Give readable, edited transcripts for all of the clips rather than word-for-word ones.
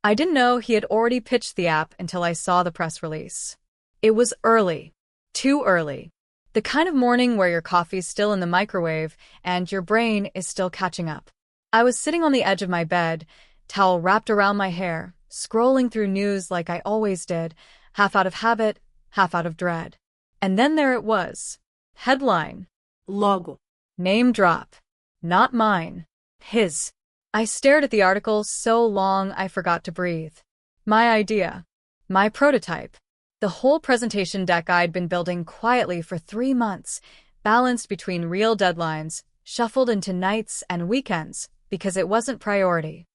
I didn't know he had already pitched the app until I saw the press release. It was early. Too early. The kind of morning where your coffee's still in the microwave and your brain is still catching up. I was sitting on the edge of my bed, towel wrapped around my hair, scrolling through news like I always did, half out of habit, half out of dread. And then there it was. Headline. Logo. Name drop. Not mine. His. I stared at the article so long I forgot to breathe. My idea. My prototype. The whole presentation deck I'd been building quietly for 3 months, balanced between real deadlines, shuffled into nights and weekends, because it wasn't priority.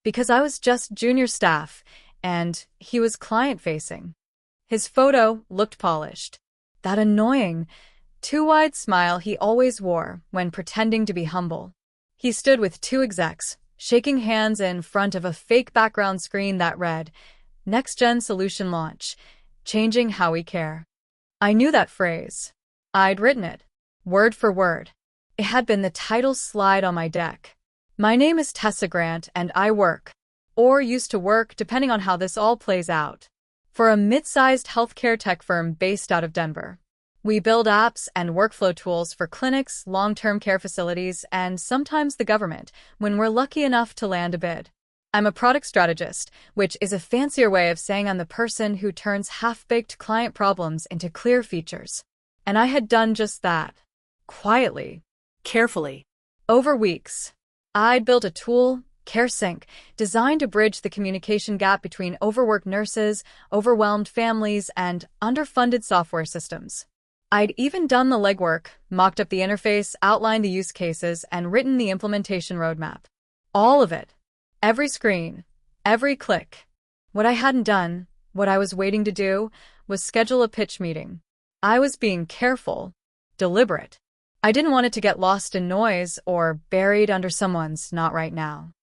Because I was just junior staff, and he was client-facing. His photo looked polished. That annoying, too wide smile he always wore when pretending to be humble. He stood with 2 execs, shaking hands in front of a fake background screen that read, "Next-Gen Solution Launch, Changing How We Care." I knew that phrase. I'd written it, word for word. It had been the title slide on my deck. My name is Tessa Grant, and I work, or used to work depending on how this all plays out, for a mid-sized healthcare tech firm based out of Denver. We build apps and workflow tools for clinics, long-term care facilities, and sometimes the government, when we're lucky enough to land a bid. I'm a product strategist, which is a fancier way of saying I'm the person who turns half-baked client problems into clear features. And I had done just that. Quietly. Carefully. Over weeks. I'd built a tool, CareSync, designed to bridge the communication gap between overworked nurses, overwhelmed families, and underfunded software systems. I'd even done the legwork, mocked up the interface, outlined the use cases, and written the implementation roadmap. All of it. Every screen. Every click. What I hadn't done, what I was waiting to do, was schedule a pitch meeting. I was being careful, deliberate. I didn't want it to get lost in noise or buried under someone's "not right now."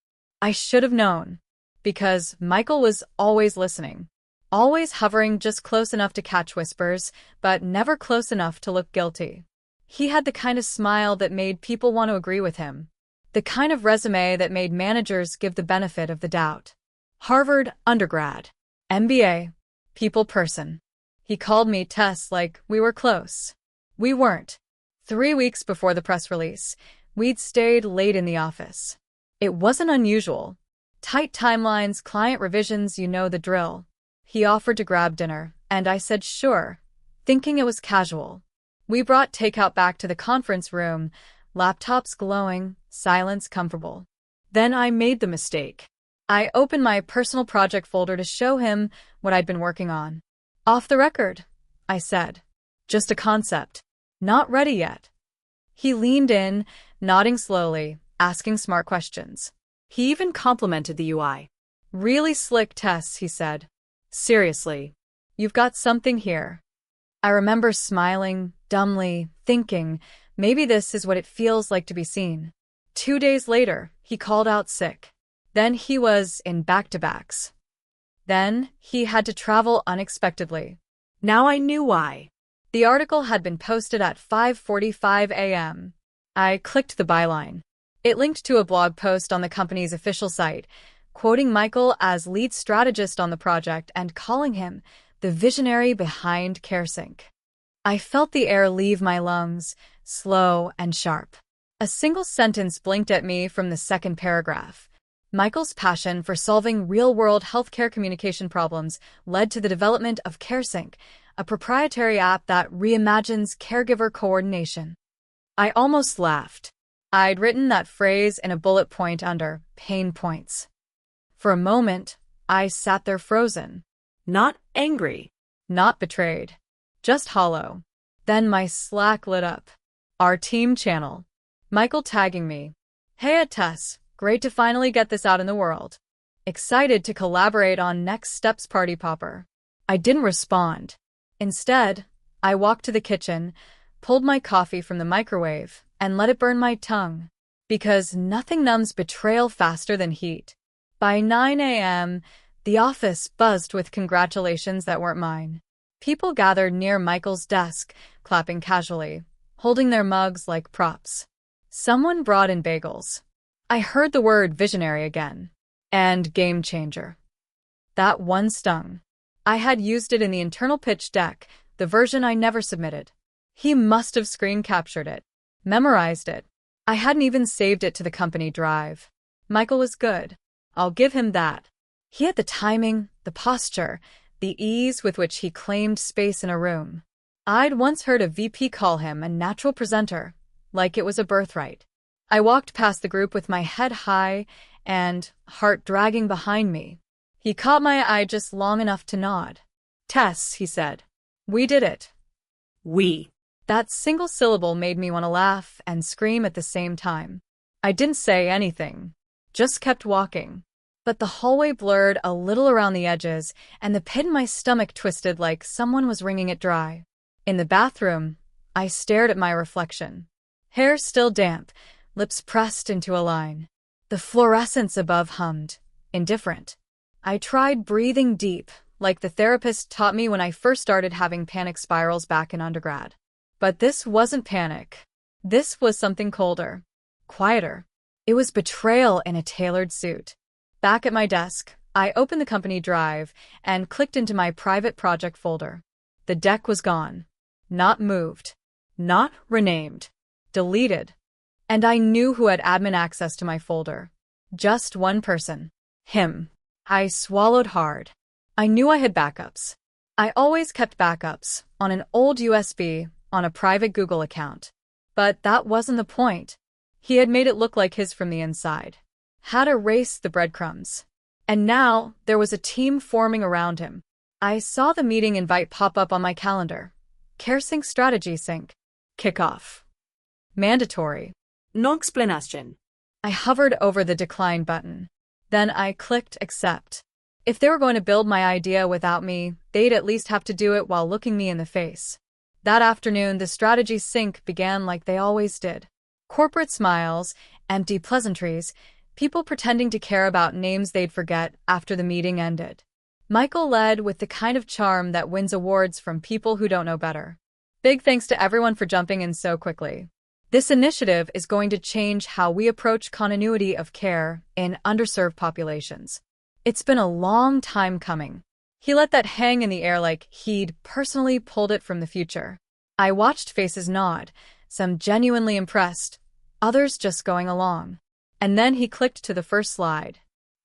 I should have known. Because Michael was always listening. Always hovering just close enough to catch whispers, but never close enough to look guilty. He had the kind of smile that made people want to agree with him. The kind of resume that made managers give the benefit of the doubt. Harvard undergrad. MBA. People person. He called me Tess like we were close. We weren't. 3 weeks before the press release, we'd stayed late in the office. It wasn't unusual. Tight timelines, client revisions, you know the drill. He offered to grab dinner, and I said sure, thinking it was casual. We brought takeout back to the conference room, laptops glowing, silence comfortable. Then I made the mistake. I opened my personal project folder to show him what I'd been working on. "Off the record," I said. "Just a concept. Not ready yet." He leaned in, nodding slowly, asking smart questions. He even complimented the UI. "Really slick, Tess," he said. "Seriously, you've got something here." I remember smiling, dumbly, thinking, maybe this is what it feels like to be seen. 2 days later, he called out sick. Then he was in back-to-backs. Then he had to travel unexpectedly. Now I knew why. The article had been posted at 5:45 a.m. I clicked the byline. It linked to a blog post on the company's official site, quoting Michael as lead strategist on the project and calling him the visionary behind CareSync. I felt the air leave my lungs, slow and sharp. A single sentence blinked at me from the second paragraph. Michael's passion for solving real-world healthcare communication problems led to the development of CareSync, a proprietary app that reimagines caregiver coordination. I almost laughed. I'd written that phrase in a bullet point under pain points. For a moment, I sat there frozen. Not angry. Not betrayed. Just hollow. Then my Slack lit up. Our team channel. Michael tagging me. "Hey Tess, great to finally get this out in the world. Excited to collaborate on next steps party popper." I didn't respond. Instead, I walked to the kitchen, pulled my coffee from the microwave, and let it burn my tongue. Because nothing numbs betrayal faster than heat. By 9 a.m., the office buzzed with congratulations that weren't mine. People gathered near Michael's desk, clapping casually, holding their mugs like props. Someone brought in bagels. I heard the word visionary again. And game changer. That one stung. I had used it in the internal pitch deck, the version I never submitted. He must have screen captured it, memorized it. I hadn't even saved it to the company drive. Michael was good. I'll give him that. He had the timing, the posture, the ease with which he claimed space in a room. I'd once heard a VP call him a natural presenter, like it was a birthright. I walked past the group with my head high and heart dragging behind me. He caught my eye just long enough to nod. "Tess," he said. "We did it." We. That single syllable made me want to laugh and scream at the same time. I didn't say anything, just kept walking. But the hallway blurred a little around the edges, and the pit in my stomach twisted like someone was wringing it dry. In the bathroom, I stared at my reflection. Hair still damp, lips pressed into a line. The fluorescence above hummed, indifferent. I tried breathing deep, like the therapist taught me when I first started having panic spirals back in undergrad. But this wasn't panic. This was something colder, quieter. It was betrayal in a tailored suit. Back at my desk, I opened the company drive and clicked into my private project folder. The deck was gone. Not moved. Not renamed. Deleted. And I knew who had admin access to my folder. Just one person. Him. I swallowed hard. I knew I had backups. I always kept backups, on an old USB, on a private Google account. But that wasn't the point. He had made it look like his from the inside. Had erased the breadcrumbs. And now, there was a team forming around him. I saw the meeting invite pop up on my calendar. CareSync Strategy Sync. Kickoff. Mandatory. No explanation. I hovered over the decline button. Then I clicked accept. If they were going to build my idea without me, they'd at least have to do it while looking me in the face. That afternoon, the strategy sync began like they always did. Corporate smiles, empty pleasantries, people pretending to care about names they'd forget after the meeting ended. Michael led with the kind of charm that wins awards from people who don't know better. Big thanks to everyone for jumping in so quickly. This initiative is going to change how we approach continuity of care in underserved populations. It's been a long time coming. He let that hang in the air like he'd personally pulled it from the future. I watched faces nod, some genuinely impressed, others just going along. And then he clicked to the first slide.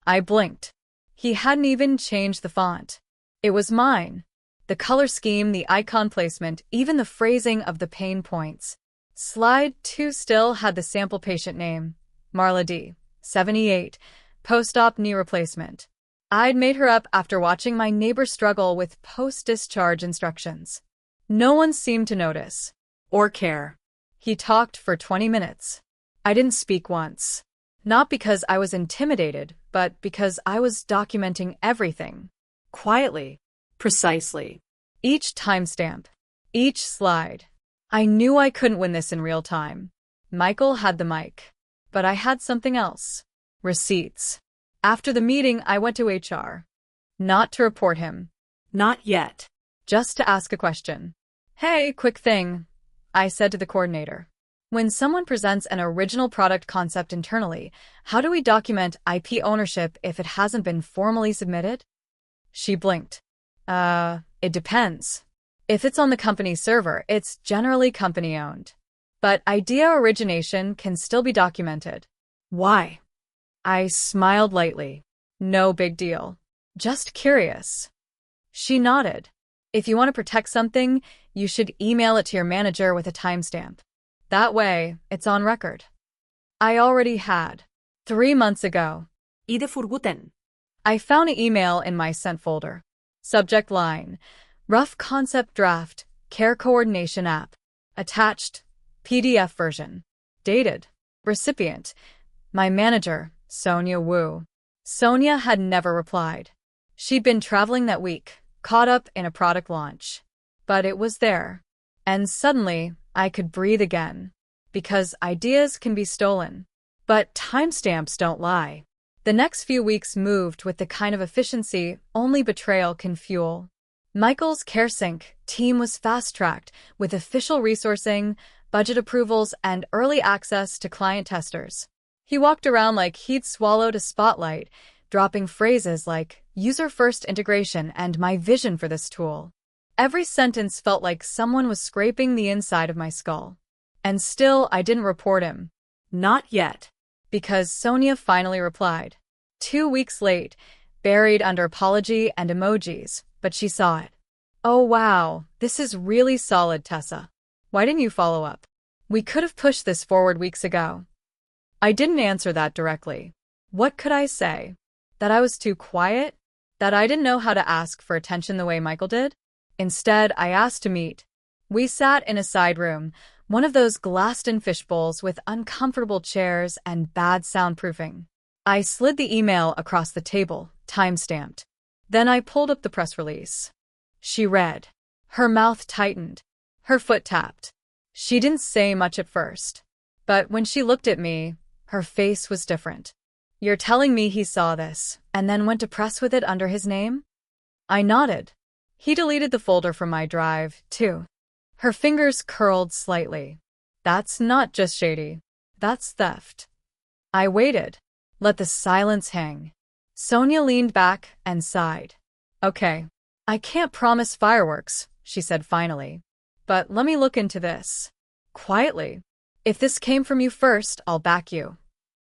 I blinked. He hadn't even changed the font. It was mine. The color scheme, the icon placement, even the phrasing of the pain points. Slide 2 still had the sample patient name, Marla D., 78, post-op knee replacement. I'd made her up after watching my neighbor struggle with post-discharge instructions. No one seemed to notice. Or care. He talked for 20 minutes. I didn't speak once. Not because I was intimidated, but because I was documenting everything. Quietly. Precisely. Each timestamp. Each slide. I knew I couldn't win this in real time. Michael had the mic. But I had something else. Receipts. After the meeting, I went to HR. Not to report him. Not yet. Just to ask a question. "Hey, quick thing," I said to the coordinator. "When someone presents an original product concept internally, how do we document IP ownership if it hasn't been formally submitted?" She blinked. It depends. If it's on the company server, it's generally company-owned. But idea origination can still be documented. Why? I smiled lightly. No big deal. Just curious. She nodded. If you want to protect something, you should email it to your manager with a timestamp. That way, it's on record. I already had. 3 months ago. Ide forgotten. I found an email in my sent folder. Subject line. Rough concept draft, care coordination app. Attached, PDF version. Dated. Recipient. My manager, Sonia Wu. Sonia had never replied. She'd been traveling that week, caught up in a product launch. But it was there. And suddenly, I could breathe again. Because ideas can be stolen. But timestamps don't lie. The next few weeks moved with the kind of efficiency only betrayal can fuel. Michael's CareSync team was fast-tracked with official resourcing, budget approvals, and early access to client testers. He walked around like he'd swallowed a spotlight, dropping phrases like user-first integration and my vision for this tool. Every sentence felt like someone was scraping the inside of my skull. And still, I didn't report him. Not yet. Because Sonia finally replied. 2 weeks late, buried under apology and emojis, but she saw it. Oh wow, this is really solid, Tessa. Why didn't you follow up? We could have pushed this forward weeks ago. I didn't answer that directly. What could I say? That I was too quiet? That I didn't know how to ask for attention the way Michael did? Instead, I asked to meet. We sat in a side room, one of those glassed-in fishbowls with uncomfortable chairs and bad soundproofing. I slid the email across the table, time-stamped. Then I pulled up the press release. She read. Her mouth tightened. Her foot tapped. She didn't say much at first. But when she looked at me, her face was different. You're telling me he saw this, and then went to press with it under his name? I nodded. He deleted the folder from my drive, too. Her fingers curled slightly. That's not just shady. That's theft. I waited. Let the silence hang. Sonia leaned back and sighed. Okay. I can't promise fireworks, she said finally. But let me look into this. Quietly. If this came from you first, I'll back you.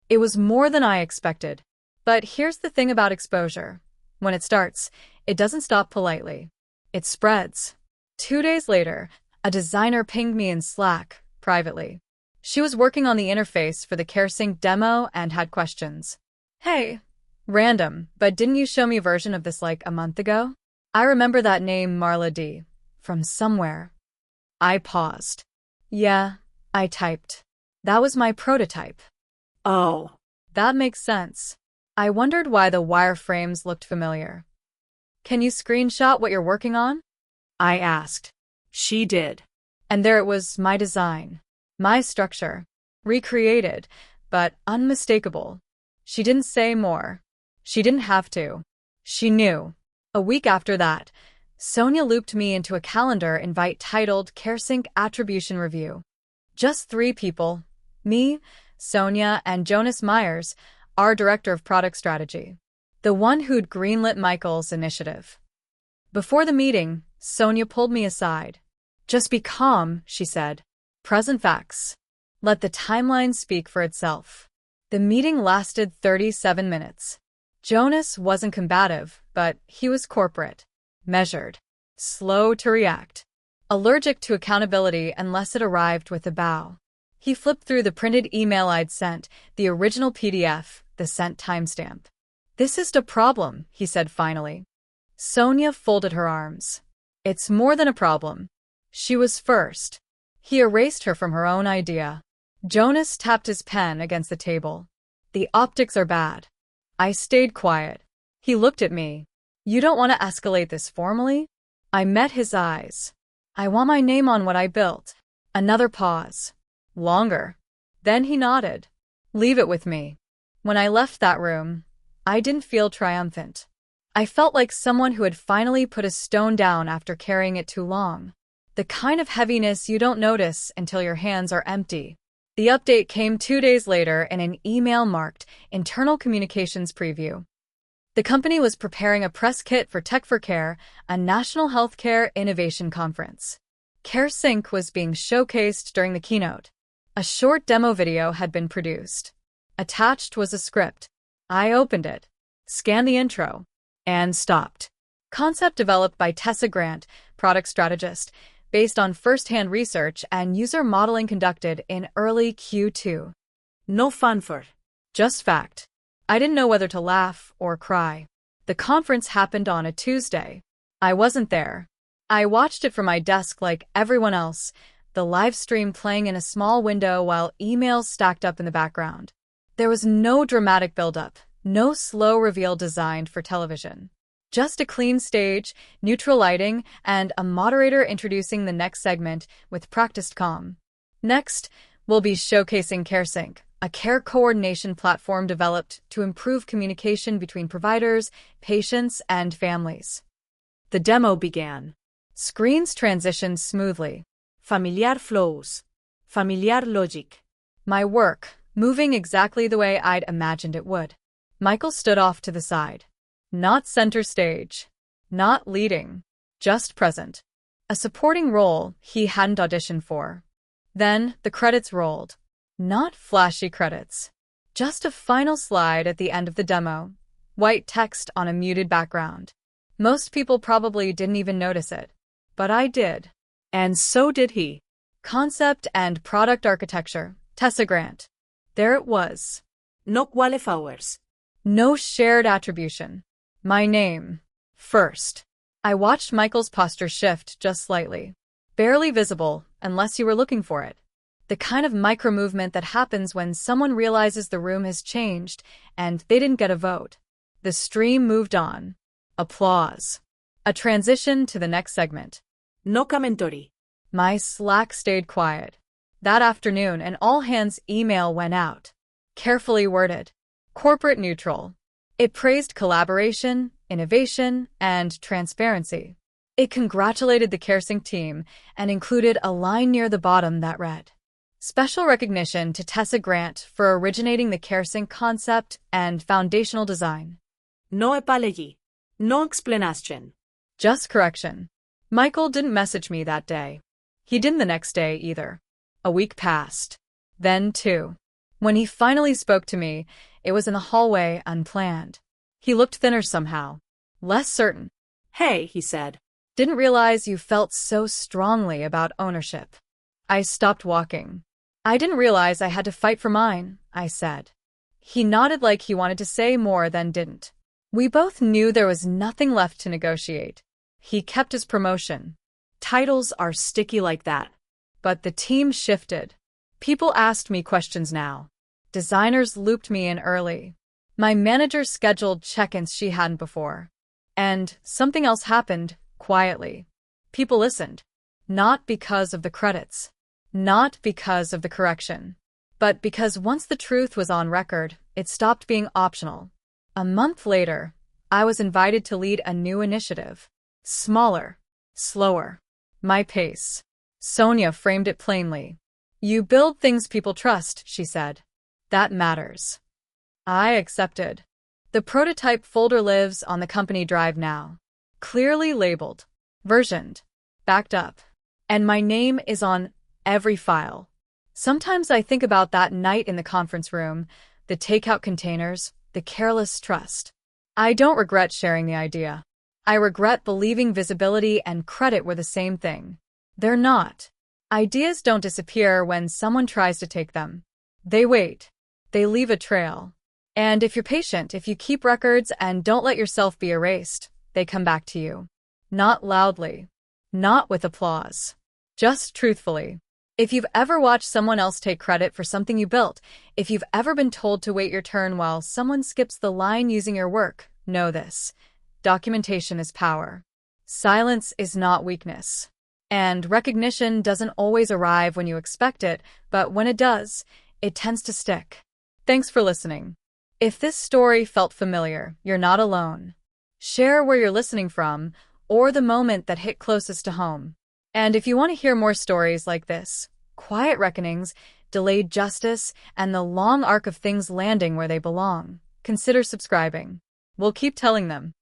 It was more than I expected. But here's the thing about exposure. When it starts, it doesn't stop politely. It spreads. 2 days later, a designer pinged me in Slack, privately. She was working on the interface for the CareSync demo and had questions. Hey. Random, but didn't you show me a version of this like a month ago? I remember that name Marla D. From somewhere. I paused. Yeah, I typed. That was my prototype. Oh. That makes sense. I wondered why the wireframes looked familiar. Can you screenshot what you're working on? I asked. She did. And there it was, my design. My structure. Recreated, but unmistakable. She didn't say more. She didn't have to. She knew. A week after that, Sonia looped me into a calendar invite titled CareSync Attribution Review. Just 3 people. Me, Sonia, and Jonas Myers, our director of product strategy. The one who'd greenlit Michael's initiative. Before the meeting, Sonia pulled me aside. Just be calm, she said. Present facts. Let the timeline speak for itself. The meeting lasted 37 minutes. Jonas wasn't combative, but he was corporate. Measured. Slow to react. Allergic to accountability unless it arrived with a bow. He flipped through the printed email I'd sent, the original PDF, the sent timestamp. This is the problem, he said finally. Sonia folded her arms. It's more than a problem. She was first. He erased her from her own idea. Jonas tapped his pen against the table. The optics are bad. I stayed quiet. He looked at me. You don't want to escalate this formally? I met his eyes. I want my name on what I built. Another pause. Longer. Then he nodded. Leave it with me. When I left that room, I didn't feel triumphant. I felt like someone who had finally put a stone down after carrying it too long. The kind of heaviness you don't notice until your hands are empty. The update came 2 days later in an email marked Internal Communications Preview. The company was preparing a press kit for Tech for Care, a national healthcare innovation conference. CareSync was being showcased during the keynote. A short demo video had been produced. Attached was a script. I opened it, scanned the intro, and stopped. Concept developed by Tessa Grant, product strategist, based on first-hand research and user modeling conducted in early Q2. No fanfare. Just fact. I didn't know whether to laugh or cry. The conference happened on a Tuesday. I wasn't there. I watched it from my desk like everyone else, the live stream playing in a small window while emails stacked up in the background. There was no dramatic build-up, no slow reveal designed for television. Just a clean stage, neutral lighting, and a moderator introducing the next segment with practiced calm. Next, we'll be showcasing CareSync, a care coordination platform developed to improve communication between providers, patients, and families. The demo began. Screens transitioned smoothly. Familiar flows. Familiar logic. My work, moving exactly the way I'd imagined it would. Michael stood off to the side. Not center stage. Not leading. Just present. A supporting role he hadn't auditioned for. Then the credits rolled. Not flashy credits. Just a final slide at the end of the demo. White text on a muted background. Most people probably didn't even notice it. But I did. And so did he. Concept and product architecture. Tessa Grant. There it was. No qualifiers. No shared attribution. My name. First. I watched Michael's posture shift just slightly. Barely visible, unless you were looking for it. The kind of micro-movement that happens when someone realizes the room has changed and they didn't get a vote. The stream moved on. Applause. A transition to the next segment. No commentary. My Slack stayed quiet. That afternoon, an all-hands email went out. Carefully worded. Corporate neutral. It praised collaboration, innovation, and transparency. It congratulated the CareSync team and included a line near the bottom that read, "Special recognition to Tessa Grant for originating the CareSync concept and foundational design." No apology. No explanation. Just correction. Michael didn't message me that day. He didn't the next day either. A week passed. Then two. When he finally spoke to me, it was in the hallway, unplanned. He looked thinner somehow. Less certain. Hey, he said. Didn't realize you felt so strongly about ownership. I stopped walking. I didn't realize I had to fight for mine, I said. He nodded like he wanted to say more than didn't. We both knew there was nothing left to negotiate. He kept his promotion. Titles are sticky like that. But the team shifted. People asked me questions now. Designers looped me in early. My manager scheduled check-ins she hadn't before. And something else happened, quietly. People listened. Not because of the credits. Not because of the correction. But because once the truth was on record, it stopped being optional. A month later, I was invited to lead a new initiative. Smaller. Slower. My pace. Sonia framed it plainly. You build things people trust, she said. That matters. I accepted. The prototype folder lives on the company drive now. Clearly labeled. Versioned. Backed up. And my name is on every file. Sometimes I think about that night in the conference room, the takeout containers, the careless trust. I don't regret sharing the idea. I regret believing visibility and credit were the same thing. They're not. Ideas don't disappear when someone tries to take them. They wait. They leave a trail. And if you're patient, if you keep records and don't let yourself be erased, they come back to you. Not loudly. Not with applause. Just truthfully. If you've ever watched someone else take credit for something you built, if you've ever been told to wait your turn while someone skips the line using your work, know this. Documentation is power. Silence is not weakness. And recognition doesn't always arrive when you expect it, but when it does, it tends to stick. Thanks for listening. If this story felt familiar, you're not alone. Share where you're listening from, or the moment that hit closest to home. And if you want to hear more stories like this, quiet reckonings, delayed justice, and the long arc of things landing where they belong, consider subscribing. We'll keep telling them.